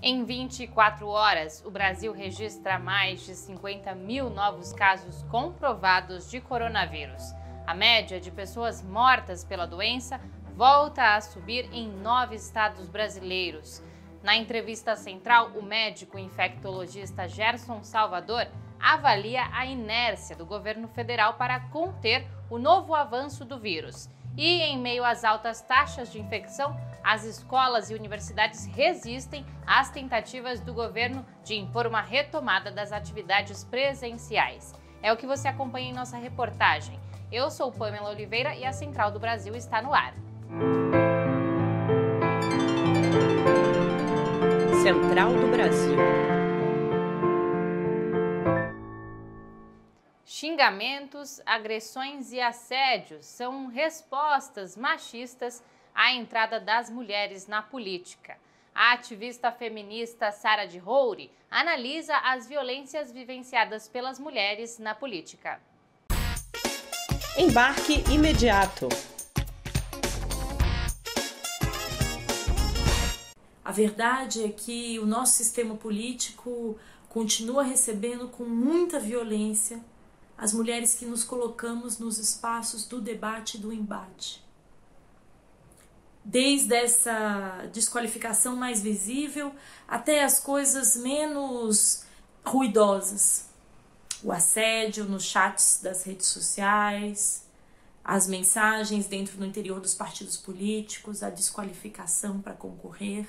Em 24 horas, o Brasil registra mais de 50 mil novos casos comprovados de coronavírus. A média de pessoas mortas pela doença volta a subir em 9 estados brasileiros. Na entrevista central, o médico infectologista Gerson Salvador avalia a inércia do governo federal para conter o novo avanço do vírus. E, em meio às altas taxas de infecção, as escolas e universidades resistem às tentativas do governo de impor uma retomada das atividades presenciais. É o que você acompanha em nossa reportagem. Eu sou Pamela Oliveira e a Central do Brasil está no ar. Central do Brasil. Xingamentos, agressões e assédios são respostas machistas à entrada das mulheres na política. A ativista feminista Sara de Roure analisa as violências vivenciadas pelas mulheres na política. Embarque imediato. A verdade é que o nosso sistema político continua recebendo com muita violência as mulheres que nos colocamos nos espaços do debate e do embate. Desde essa desqualificação mais visível até as coisas menos ruidosas. O assédio nos chats das redes sociais, as mensagens dentro do interior dos partidos políticos, a desqualificação para concorrer.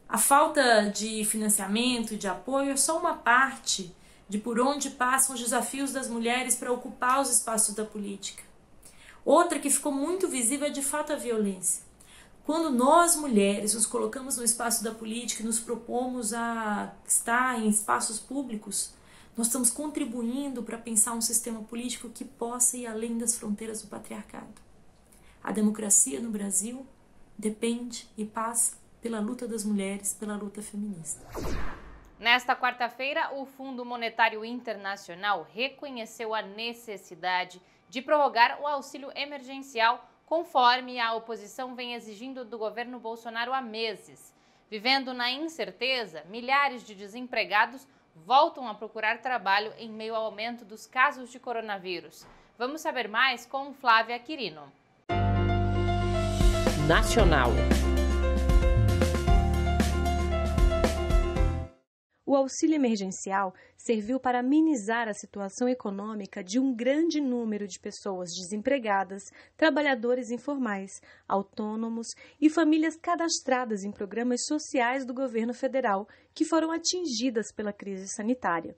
A falta de financiamento e de apoio é só uma parte de por onde passam os desafios das mulheres para ocupar os espaços da política. Outra que ficou muito visível é de fato a violência. Quando nós, mulheres, nos colocamos no espaço da política e nos propomos a estar em espaços públicos, nós estamos contribuindo para pensar um sistema político que possa ir além das fronteiras do patriarcado. A democracia no Brasil depende e passa pela luta das mulheres, pela luta feminista. Nesta quarta-feira, o Fundo Monetário Internacional reconheceu a necessidade de prorrogar o auxílio emergencial, conforme a oposição vem exigindo do governo Bolsonaro há meses. Vivendo na incerteza, milhares de desempregados voltam a procurar trabalho em meio ao aumento dos casos de coronavírus. Vamos saber mais com Flávia Quirino. Nacional. O auxílio emergencial serviu para amenizar a situação econômica de um grande número de pessoas desempregadas, trabalhadores informais, autônomos e famílias cadastradas em programas sociais do governo federal que foram atingidas pela crise sanitária.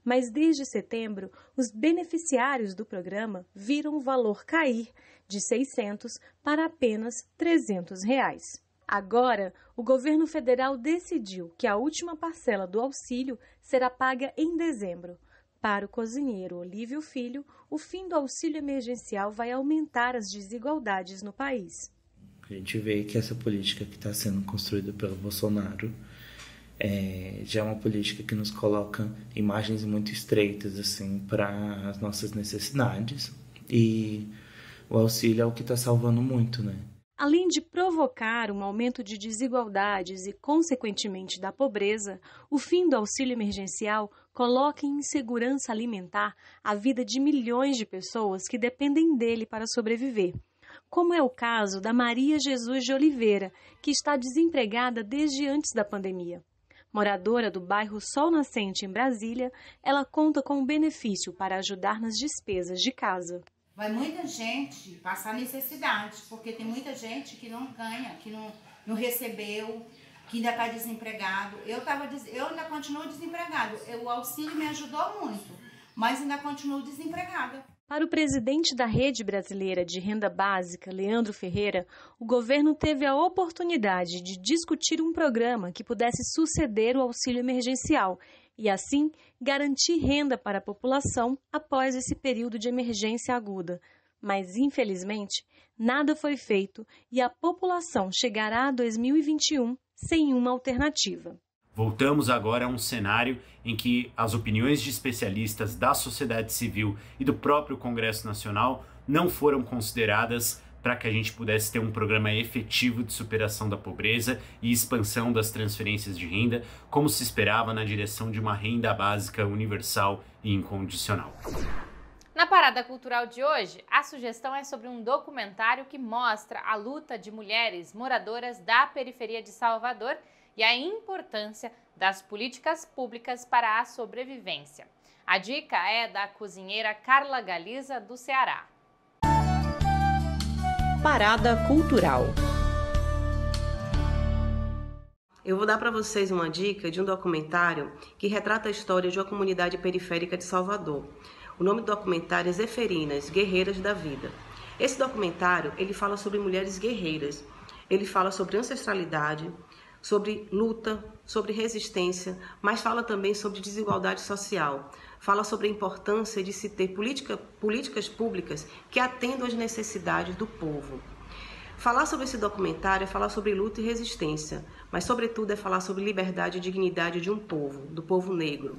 Mas desde setembro, os beneficiários do programa viram o valor cair de R$ 600 para apenas R$ 300. Agora, o governo federal decidiu que a última parcela do auxílio será paga em dezembro. Para o cozinheiro Olívio Filho, o fim do auxílio emergencial vai aumentar as desigualdades no país. A gente vê que essa política que está sendo construída pelo Bolsonaro já é uma política que nos coloca em margens muito estreitas assim, para as nossas necessidades. E o auxílio é o que está salvando muito, né? Além de provocar um aumento de desigualdades e, consequentemente, da pobreza, o fim do auxílio emergencial coloca em insegurança alimentar a vida de milhões de pessoas que dependem dele para sobreviver. Como é o caso da Maria Jesus de Oliveira, que está desempregada desde antes da pandemia. Moradora do bairro Sol Nascente, em Brasília, ela conta com um benefício para ajudar nas despesas de casa. Vai muita gente passar necessidade, porque tem muita gente que não ganha, que não recebeu, que ainda está desempregado. Eu ainda continuo desempregado. O auxílio me ajudou muito, mas ainda continuo desempregada. Para o presidente da Rede Brasileira de Renda Básica, Leandro Ferreira, o governo teve a oportunidade de discutir um programa que pudesse suceder o auxílio emergencial e, assim, garantir renda para a população após esse período de emergência aguda. Mas, infelizmente, nada foi feito e a população chegará a 2021 sem uma alternativa. Voltamos agora a um cenário em que as opiniões de especialistas da sociedade civil e do próprio Congresso Nacional não foram consideradas para que a gente pudesse ter um programa efetivo de superação da pobreza e expansão das transferências de renda, como se esperava na direção de uma renda básica universal e incondicional. Na Parada Cultural de hoje, a sugestão é sobre um documentário que mostra a luta de mulheres moradoras da periferia de Salvador e a importância das políticas públicas para a sobrevivência. A dica é da cozinheira Carla Galiza, do Ceará. Parada Cultural. Eu vou dar para vocês uma dica de um documentário que retrata a história de uma comunidade periférica de Salvador. O nome do documentário é Zeferinas, Guerreiras da Vida. Esse documentário, ele fala sobre mulheres guerreiras. Ele fala sobre ancestralidade, sobre luta, sobre resistência, mas fala também sobre desigualdade social. Fala sobre a importância de se ter políticas públicas que atendam às necessidades do povo. Falar sobre esse documentário é falar sobre luta e resistência, mas sobretudo é falar sobre liberdade e dignidade de um povo, do povo negro.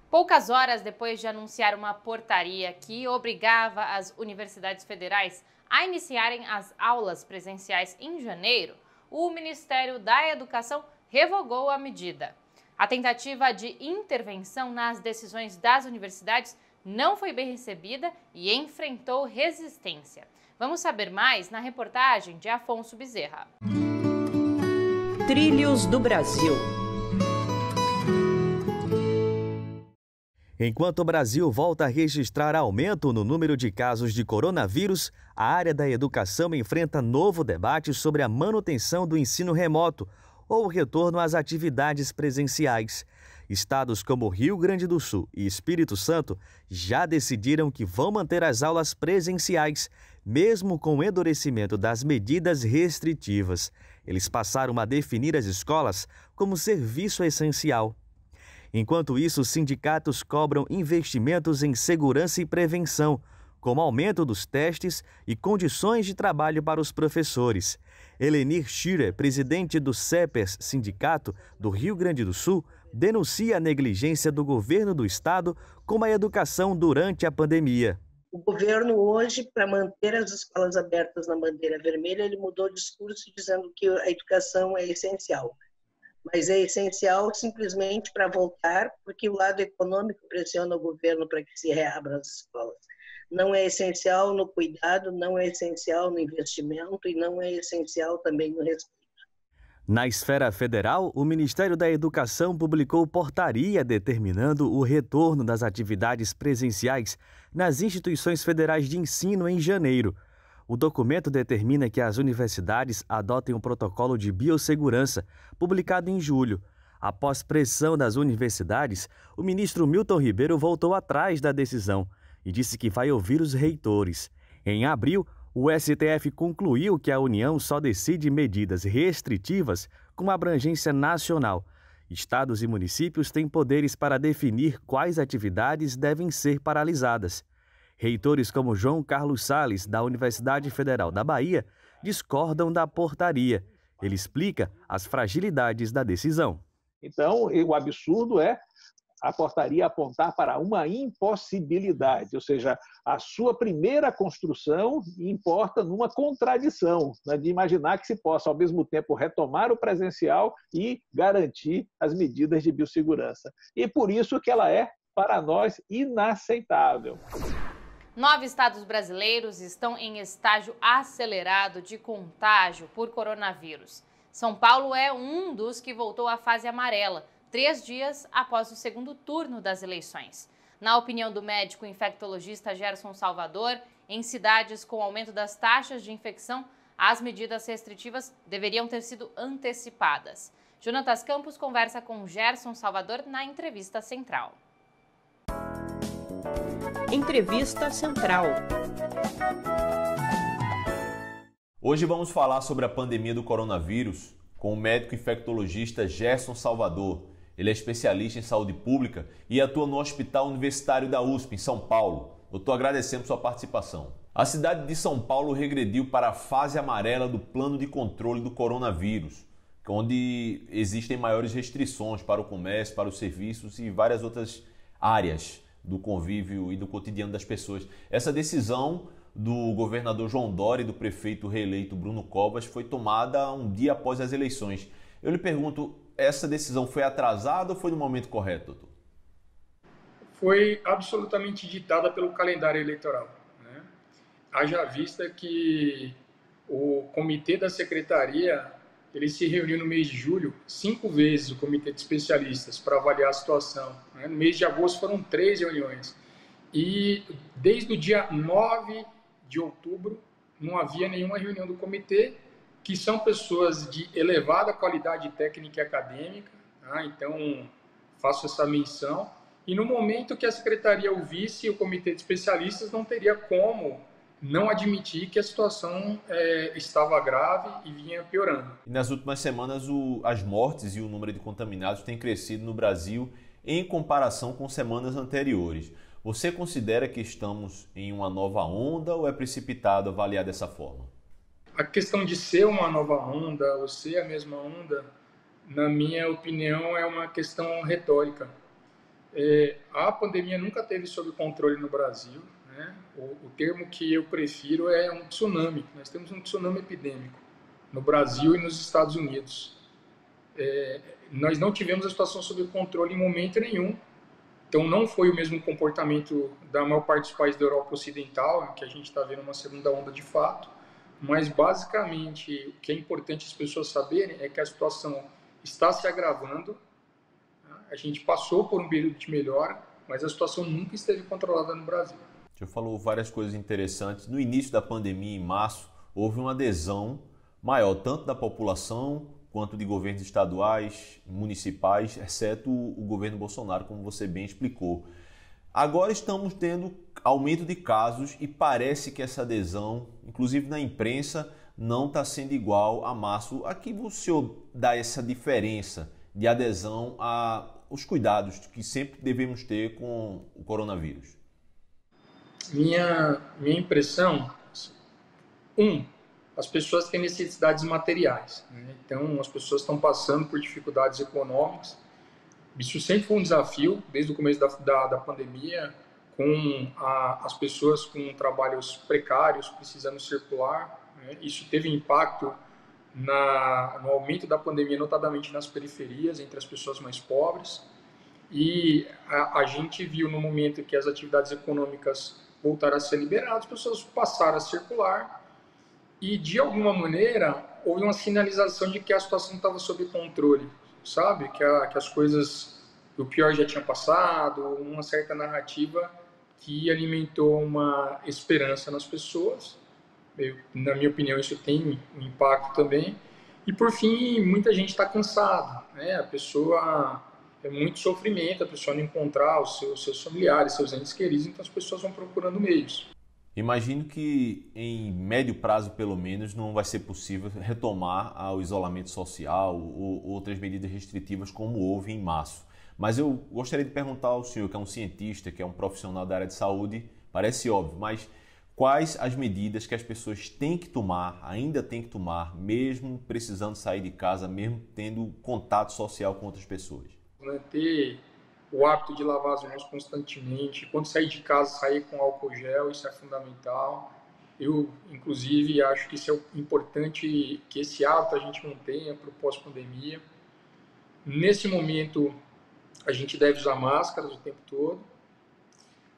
Poucas horas depois de anunciar uma portaria que obrigava as universidades federais a iniciarem as aulas presenciais em janeiro, o Ministério da Educação revogou a medida. A tentativa de intervenção nas decisões das universidades não foi bem recebida e enfrentou resistência. Vamos saber mais na reportagem de Afonso Bezerra. Trilhos do Brasil. Enquanto o Brasil volta a registrar aumento no número de casos de coronavírus, a área da educação enfrenta novo debate sobre a manutenção do ensino remoto ou o retorno às atividades presenciais. Estados como Rio Grande do Sul e Espírito Santo já decidiram que vão manter as aulas presenciais, mesmo com o endurecimento das medidas restritivas. Eles passaram a definir as escolas como serviço essencial. Enquanto isso, os sindicatos cobram investimentos em segurança e prevenção, como aumento dos testes e condições de trabalho para os professores. Elenir Schirer, presidente do CEPERS, Sindicato do Rio Grande do Sul, denuncia a negligência do governo do estado com a educação durante a pandemia. O governo hoje, para manter as escolas abertas na bandeira vermelha, ele mudou o discurso dizendo que a educação é essencial. Mas é essencial simplesmente para voltar, porque o lado econômico pressiona o governo para que se reabram as escolas. Não é essencial no cuidado, não é essencial no investimento e não é essencial também no respeito. Na esfera federal, o Ministério da Educação publicou portaria determinando o retorno das atividades presenciais nas instituições federais de ensino em janeiro. O documento determina que as universidades adotem um protocolo de biossegurança, publicado em julho. Após pressão das universidades, o ministro Milton Ribeiro voltou atrás da decisão e disse que vai ouvir os reitores. Em abril, o STF concluiu que a União só decide medidas restritivas com abrangência nacional. Estados e municípios têm poderes para definir quais atividades devem ser paralisadas. Reitores como João Carlos Salles, da Universidade Federal da Bahia, discordam da portaria. Ele explica as fragilidades da decisão. Então, o absurdo é a portaria apontar para uma impossibilidade, ou seja, a sua primeira construção importa numa contradição, né, de imaginar que se possa, ao mesmo tempo, retomar o presencial e garantir as medidas de biossegurança. E por isso que ela é, para nós, inaceitável. 9 estados brasileiros estão em estágio acelerado de contágio por coronavírus. São Paulo é um dos que voltou à fase amarela, 3 dias após o segundo turno das eleições. Na opinião do médico infectologista Gerson Salvador, em cidades com aumento das taxas de infecção, as medidas restritivas deveriam ter sido antecipadas. Jonatas Campos conversa com Gerson Salvador na entrevista central. Entrevista Central. Hoje vamos falar sobre a pandemia do coronavírus com o médico infectologista Gerson Salvador. Ele é especialista em saúde pública e atua no Hospital Universitário da USP, em São Paulo. Doutor, agradecemos sua participação. A cidade de São Paulo regrediu para a fase amarela do plano de controle do coronavírus, onde existem maiores restrições para o comércio, para os serviços e várias outras áreas do convívio e do cotidiano das pessoas. Essa decisão do governador João Dória e do prefeito reeleito Bruno Covas foi tomada um dia após as eleições. Eu lhe pergunto, essa decisão foi atrasada ou foi no momento correto, doutor? Foi absolutamente ditada pelo calendário eleitoral, né? Haja vista que o comitê da secretaria, ele se reuniu no mês de julho 5 vezes, o comitê de especialistas, para avaliar a situação, né? No mês de agosto foram 3 reuniões. E desde o dia 9 de outubro não havia nenhuma reunião do comitê, que são pessoas de elevada qualidade técnica e acadêmica, tá? Então faço essa menção. E no momento que a secretaria ouvisse o comitê de especialistas, não teria como não admitir que a situação estava grave e vinha piorando. E nas últimas semanas, as mortes e o número de contaminados tem crescido no Brasil em comparação com semanas anteriores. Você considera que estamos em uma nova onda ou é precipitado avaliar dessa forma? A questão de ser uma nova onda ou ser a mesma onda, na minha opinião, é uma questão retórica. A pandemia nunca teve sob controle no Brasil, né? O termo que eu prefiro é um tsunami. Nós temos um tsunami epidêmico no Brasil e nos Estados Unidos. Nós não tivemos a situação sob controle em momento nenhum. Então não foi o mesmo comportamento da maior parte dos países da Europa Ocidental, que a gente está vendo uma segunda onda de fato, mas basicamente o que é importante as pessoas saberem é que a situação está se agravando. A gente passou por um período de melhora, mas a situação nunca esteve controlada no Brasil. O senhor falou várias coisas interessantes. No início da pandemia, em março, houve uma adesão maior, tanto da população quanto de governos estaduais, municipais, exceto o governo Bolsonaro, como você bem explicou. Agora estamos tendo aumento de casos e parece que essa adesão, inclusive na imprensa, não está sendo igual a março. A que o senhor dá essa diferença de adesão aos cuidados que sempre devemos ter com o coronavírus? Minha impressão, as pessoas têm necessidades materiais, né? Então as pessoas estão passando por dificuldades econômicas. Isso sempre foi um desafio, desde o começo da pandemia, com as pessoas com trabalhos precários, precisando circular, né? Isso teve impacto no aumento da pandemia, notadamente nas periferias, entre as pessoas mais pobres. E a gente viu no momento que as atividades econômicas voltaram a ser liberadas, as pessoas passaram a circular e, de alguma maneira, houve uma sinalização de que a situação estava sob controle, sabe? Que as coisas, o pior já tinha passado, uma certa narrativa que alimentou uma esperança nas pessoas. Na minha opinião, isso tem um impacto também. E, por fim, muita gente está cansada, né? A pessoa é muito sofrimento, a pessoa não encontrar os seus familiares, seus entes queridos, então as pessoas vão procurando meios. Imagino que em médio prazo, pelo menos, não vai ser possível retomar o isolamento social ou outras medidas restritivas como houve em março. Mas eu gostaria de perguntar ao senhor, que é um cientista, que é um profissional da área de saúde, parece óbvio, mas quais as medidas que as pessoas têm que tomar, ainda têm que tomar, mesmo precisando sair de casa, mesmo tendo contato social com outras pessoas? Manter o hábito de lavar as mãos constantemente, quando sair de casa, sair com álcool gel, isso é fundamental. Eu, inclusive, acho que isso é importante, que esse hábito a gente mantenha para o pós-pandemia. Nesse momento, a gente deve usar máscaras o tempo todo.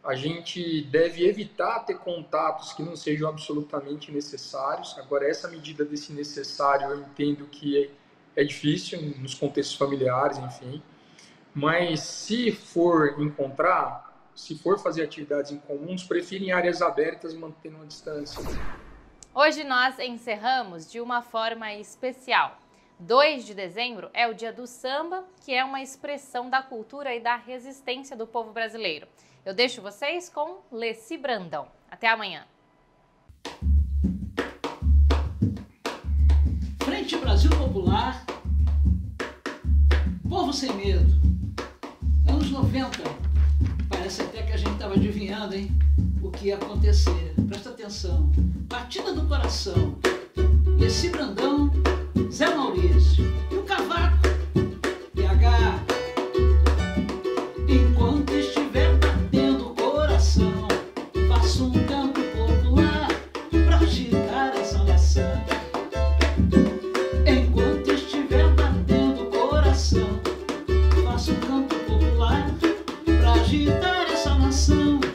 A gente deve evitar ter contatos que não sejam absolutamente necessários. Agora, essa medida desse necessário, eu entendo que é difícil nos contextos familiares, enfim. Mas se for fazer atividades em comuns, prefiro em áreas abertas, mantendo uma distância. Hoje nós encerramos de uma forma especial. 2 de dezembro é o dia do samba, que é uma expressão da cultura e da resistência do povo brasileiro. Eu deixo vocês com Leci Brandão. Até amanhã. Frente Brasil Popular, Povo Sem Medo. Anos 90, parece até que a gente estava adivinhando, hein, o que ia acontecer. Presta atenção. Batida do Coração, Leci Brandão, Zé Maurício e o Cavaco, PH. Enquanto estiver batendo o coração, faça um canto popular. agitar essa nação.